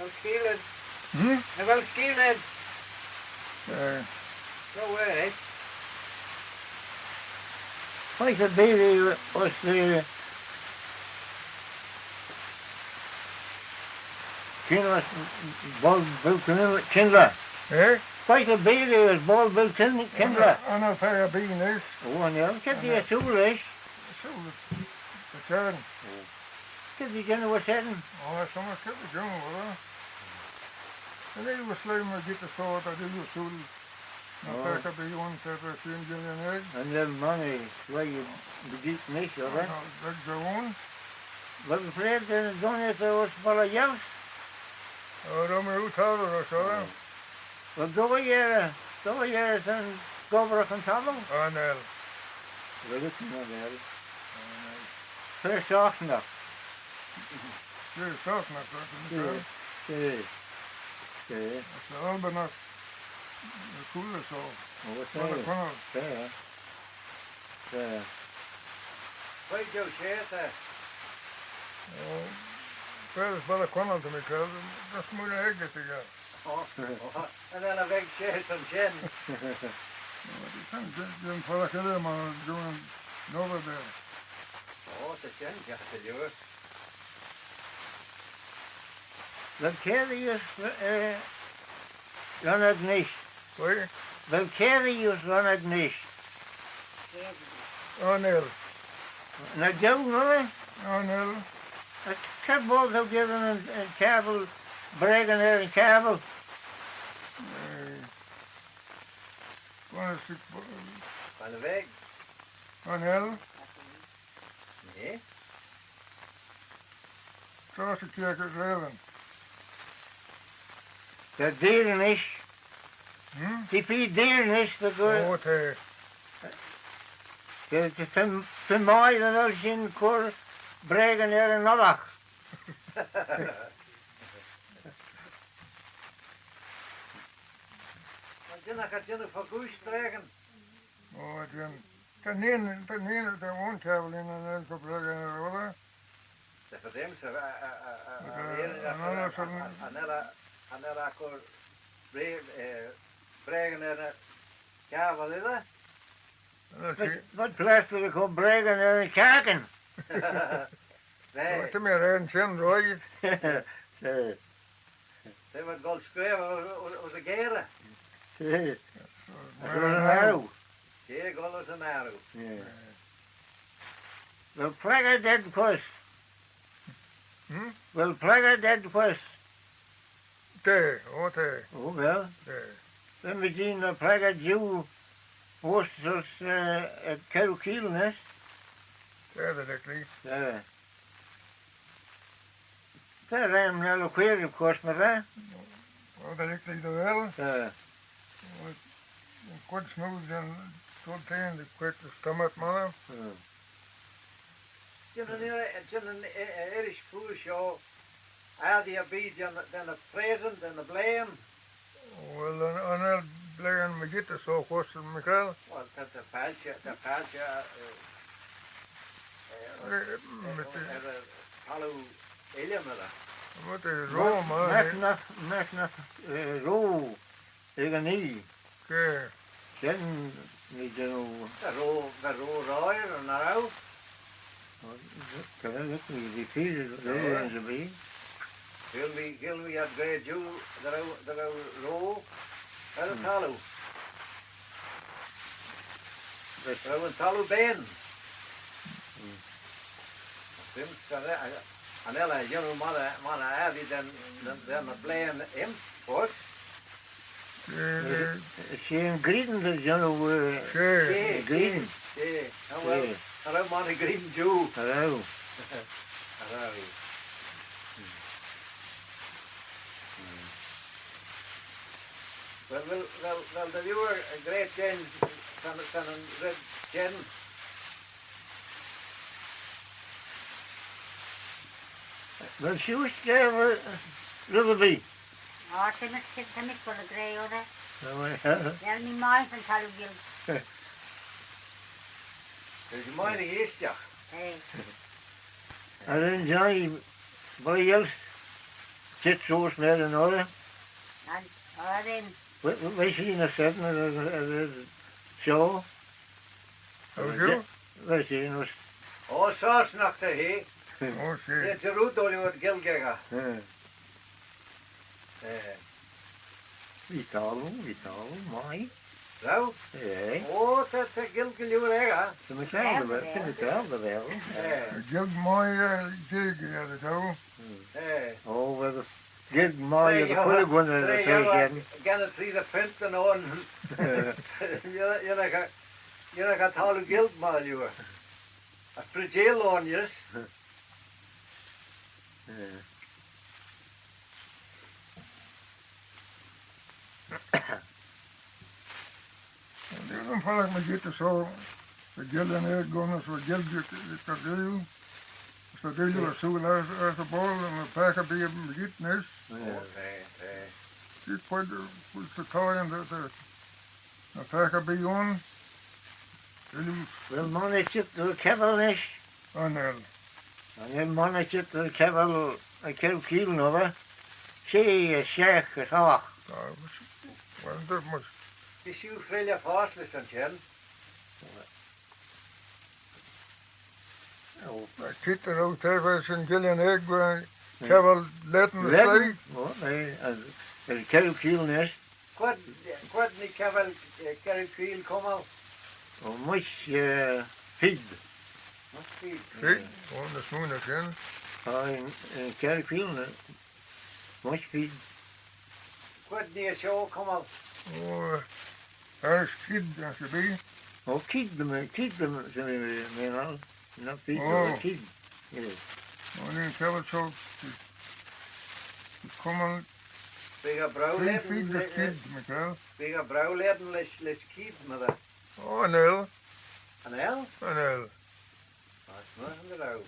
Wel Skeealyn. Hmm? Wel Skeealyn. No way. Like the baby was the bald built Kindler. Eh? Like the baby was bald built Kindler. I know fair being is. Oh, yeah. Get the toolish. So the turn. Get the general was setting. Oh, that's someone kept the jungle, well. And they was slim to get the sword, I do your tool. No fair could be one set of 3 million eggs. And then money, where you beat me, so that. That's the one. But the afraid that don't have to was for a young. Oh, don't know who told her or so. Well, go here, and go over a control. Oh, no. Well, it's not there. First off now. First off now, It's all but not the coolest so. Oh, what's that? There. Wait, Joe, share that. Oh, first but a corner to me, because that's more than egg that you got. Oh, and then a big share some chin. You can't get them for like them doing over there. Oh, the chin got to do it. Wel Cerius Ronald Nish. Wait? Wel Cerius Ronald Nish. Oh, Neil. Na Joe, no? Oh, Neil. Ik heb wel zo given een kabel, breken er een kabel. Van de weg. Oh, Neil. Nee. Zoals ik hier kan leven. Dat dieren is. Die 4 dieren is. Oh, wat hij. Het is te mooi dan als je een koor breken er een nadag. Dan gaat je nog van koers breken. Oh, het is ten ene, de woontafel in een elke breken er, hoor. Dat verdient ze. Anella koor breken er een kabel, is dat? Wat plastic kon breken er een kaken. Nee. Wat meer een chin, rooi. Ze wordt gold schreeuwen over de geren. Ze. Dat is een arrow. Ja, gold is een arrow. Wel plagger dead was. Wel plagger dead was. There, what there? Oh, wel. There. Dan we zien de plagger Jew was zoals het Kerokiel is. There, dat ik niet. Ja. Daar rijden we nou weer op kost, maar hè? Oh, dat ik niet wel. Ja. Een kort snoes en tot tegen de korte stomach, man. Het is een Irish food show. Al die beat dan het present en de blame. Wel, dan blijven we zitten zo kosten, Michael. Wel, dat pijltje. Hallo, Eliamela. Wat is rol, man? Met nog rol. Ik niet. Oké. Ken niet zo. De rol rooier en nou. Dat kan ook niet. Die vier rollen ze bij. Gilmy had great Jew, de rol. Dat is hallo. Dat is een hallo ben. En alle jonge mannen hebben dan het blijven in, hoor. Ze een grieten, dat is nou grieten. Ja, wel. Hallo mannen, grieten Jew. Hallo. Hallo. Wel, de nieuwe great change van een red gen. Wel, juist, Ruby. Oh, ten ik voor de grey, hoor. Ja, niet mooi van Talugil. Dat is een mooie eerste. Hey. En dan zei bij Jels, Titsoos meer en orde. And Orin. Wij zien er zitten, zo. How's you? Wij zien ons. Oh, sauce knocked the hay. Oh, shit. It's a root only with Gilgega. Wie taal, mooi. Zo? Ja. Oh, that's a Gilgega. Ze hetzelfde wel. Gil mooi jig, ja, dat zo. Oh, we gig mooi, de goede goede tegen. Again, it's three the print and on. You're not all guilt, man, you were. A fragile on, yes. Dan val ik me zitten zo. De gil en ik gaan als we gil kadeel. Als dat deel was zo uit de bal en we pakken bij hem zitten is. Dit put de toy en de pakken bij ons. Wel mannetje, de kevel is. Oh nee. En een mannetje, de kevel, een kiel nog. Zie, zeg, gezag. Want dat moest. Is you veel je vastlis aan Jen? Ik zit er ook tegenwoordig in gil en ik. Ik heb wel letten gezegd. Nee, een kiel is. Kwart niet kevel kiel kom al. Oh, moest feed. Must be. Zie, gewoon de smoen again. Een kiel, moest feed. Kwart niet show kom al. Oh, hij is kid als je bij. Oh, kid, zijn we mee al. Not feed, Oh. kid. Yes. Oh nee, ik heb het zo. Kom al. Bega brouw Feed leden. de kid, Michael. Bega brouw leden les kiet met dat. Oh nee. Een el? Oh nee. Dat is nog een brouw.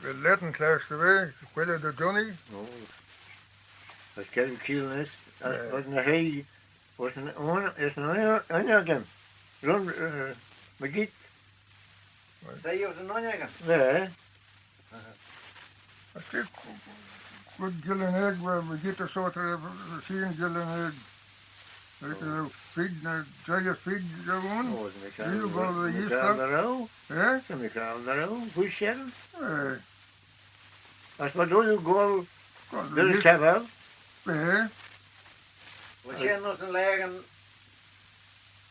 We letten klaar weg. Ik weet de Johnny. Oh. Als kiel is, als een hij, was een onjagen. Rond, begiet. Zei je of een onjagen? Nee. Als ik goed gil en egg, we zitten zo te zien gil en egg. Weet je, feed, zou je feed gewoon? Oh, Hier gaan we hier staan. staan. Ja? Ze gaan daar ook, goedchen. Nee. Als wat doe je goal, wil ik wel. Nee. We zijn nog een legen.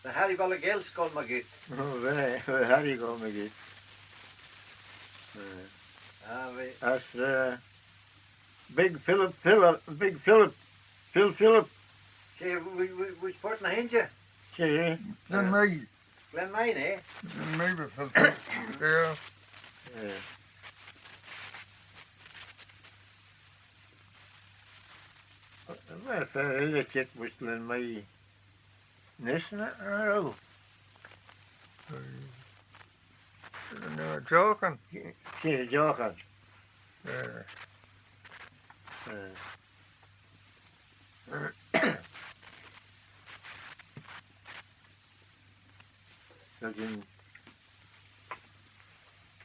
De Harryballen geld komt maar goed. Oh, wij Harry gaan met dit. Als Big Philip, Phil Philip, Zeg, we sporten een hintje. zeg Dan mij. Glen mijn, hè? Dan mij bijvoorbeeld. Ja. Wel, verder check moest men mij nissen, oh. En joken. Zie je gaan. Ja.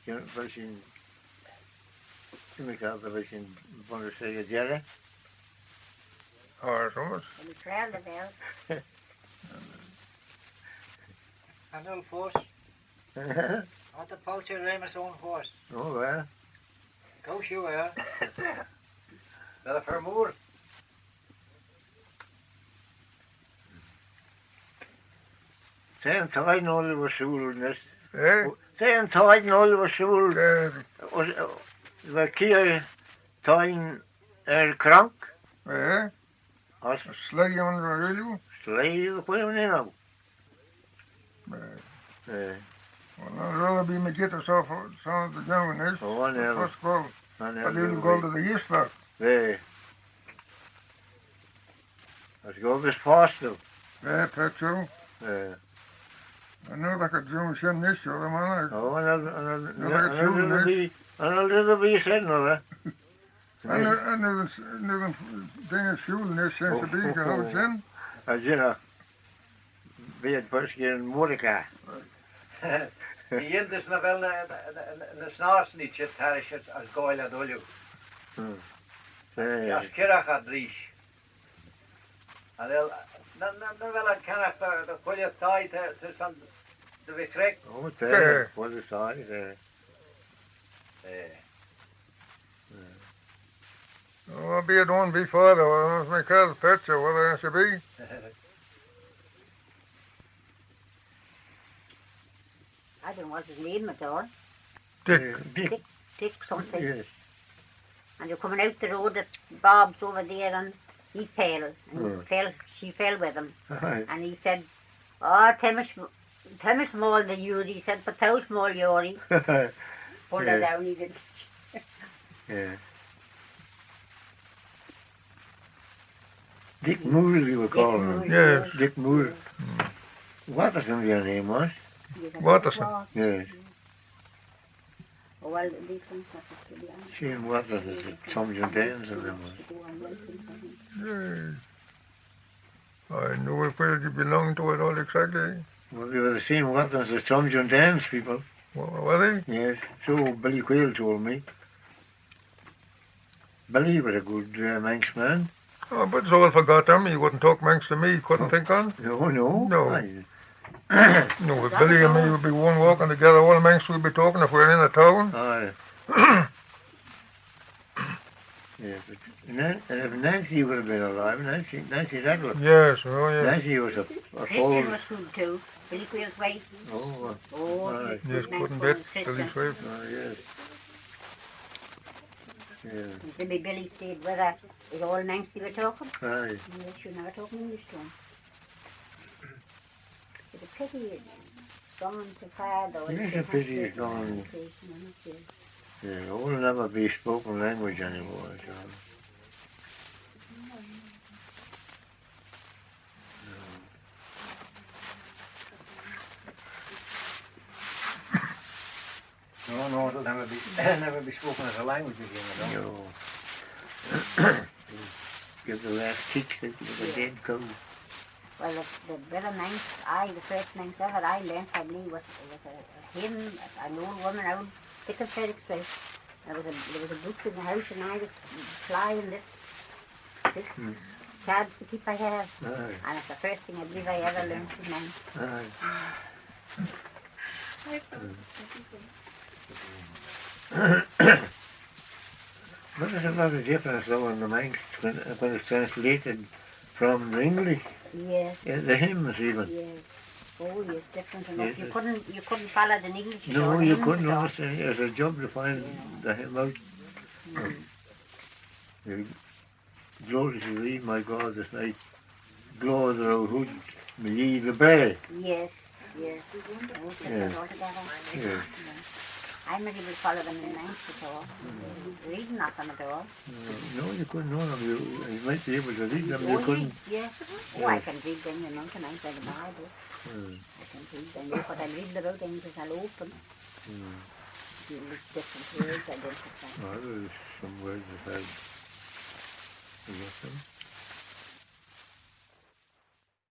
Dat was in, toen ik had, dat was in, van de secretaire. Ah, soms. En die vrouwen wel. En 0 voors. Had de pootje remmen zo'n voors. Oh, wel. Koosje, hè? Dat is vermoer. Zijn tijd nodig was zoel, dus. Hé? Zijn tijd nodig was zoel. Ja. We kiezen tuin krank. Ja. Als Sleg je onder de jullie? slee, dat gooi je niet nou. Nee. Dan zullen we met dit zo van de jongen is. Oh, nee. Dat was dat jullie golden de eerste. Nee. Als ik ook eens vaststel. Ja, dat zo. En nu dat ik het jongen zin is, joh, man. Oh, en dan zullen we hier zitten, hoor. En nu een ding sjoelen is, zijn ze bij gehouden zijn. Als je nog, weet je, pas keer een Monica. Die Indus na wel na snaas niet zit thuis als goeie dolju. Als kirach had dries. En dan wel een kenach de goeie tijd tussen de wekrek. Oh, there. What is that? There. Oh, be it one be father, I must make a picture, what I should be. I don't know what his name at all. Dick. Dick. Something. Yes. And you're coming out the road that Bob's over there and he fell. And she fell with him. Aye. And he said, oh, Tim is small the you, he said, but how small you're. Pulled her down, he did. Yeah. Dick Moore, you were calling him. Yes. Dick Moore. Watterson, your name was? Watterson. Yes. Oh, well, these ones have to be on. Shane Watterson, Tom John Dance and them. Yes. I knew where you belonged to it all exactly. Well, they were the same Watters as Tom John Dance people. Were they? Yes. So Billy Quayle told me. Billy was a good Manx man. Oh, but so I forgot them. He wouldn't talk Manx to me. He couldn't think on. No. No. No, if Billy and me would be one walking together, all Manx we'd be talking if we were in a town. Aye. Yeah, but if Nancy would have been alive, Nancy Radcliffe. Yes, oh yes. Nancy was a Christian full. was good too. Billy Quayle's wife. Oh, Oh, aye. Yes, nice couldn't woman, bet. Christian. Billy's wife. Yes. Yeah. Maybe Billy stayed with her. It all Manx they were talking. Aye. Yes, you never talking English to him. It's a pity it's gone so far though. It is a pity it's gone. Yeah, it will never be spoken language anymore, John. No, it'll never be spoken as a language again. No. Give the last kick to the dead cow. Well, the better Manx, the first Manx ever I learned from me was a hymn, an old woman out thick of Ferrick Street. There was a book in the house and I was flying this cards to keep my hair. Aye. And it's the first thing I believe I ever learned from Manx. But there's a lot of difference though in the Manx when it's translated from the English. Yes. Yeah, the hymns even. Yes. Oh, yes, different enough. Yes, You couldn't follow the English. No, or you the couldn't hymns at all. understand. It's a job to find the hymn out. Glory to thee, my God, this night. Glory to thou hood, me ye the bay. Yes. Oh, Yeah. all together. Yes. I never would follow them in Manx at all. Reading not them at all. No, you couldn't know them. You might be able to read them. You Oh, couldn't. yes. Oh, I can read them, you know, tonight by the Bible. I can read them. But I'm reading about things as I'll open. Different words I don't understand. Well, there's some words that I've forgotten.